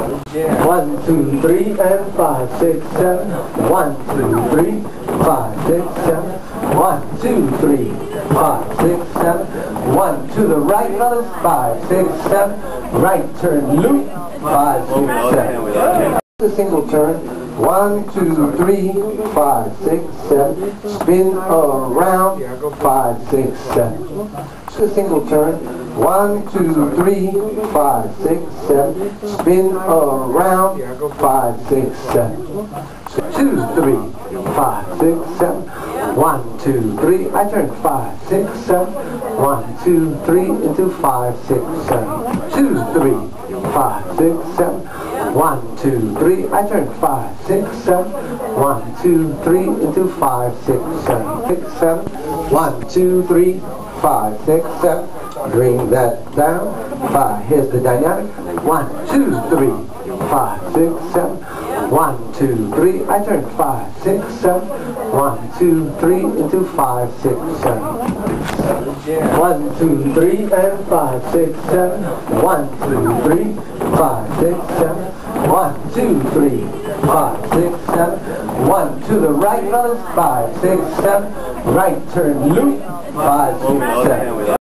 1, 2, 3, and 5, 6, 7. 1, 2, 3, 5, 6, 7. 1, 2, 3, 5, 6, 7. 1 to the right, brothers. 5, 6, 7. Right turn, loop. 5, 6, 7. A single turn. 1, 2, 3, 5, 6, 7. Spin around. 5, 6, 7. A single turn. 1, 2, 3, 5, 6, 7. Spin around. 5, 6, 7. 2, 3, 5, 6, 7. 1, 2, 3. I turn 5, 6, 7. 1, 2, 3 into 5, 6, 7. 2, 3, 5, 6, 7. 1, 2, 3. I turn 5, 6, 7. 1, 2, 3 into 5, 6, 7. 6, 7. 1, 2, 3, 5, 6, 7. Bring that down. 5. Here's the dynamic. 1, 2, 3, 5, 6, 7. 1, 2, 3. I turn 5, 6, 7. 1, 2, 3 into 5, 6, 7. 1, 2, 3, and 5, 6, 7. 1, 2, 3, 5, 6, 7. 1, 2, 3, 5, 6, 7. 1 to the right, brothers. 5, 6, 7. Right turn, loop. 5, 6, 7.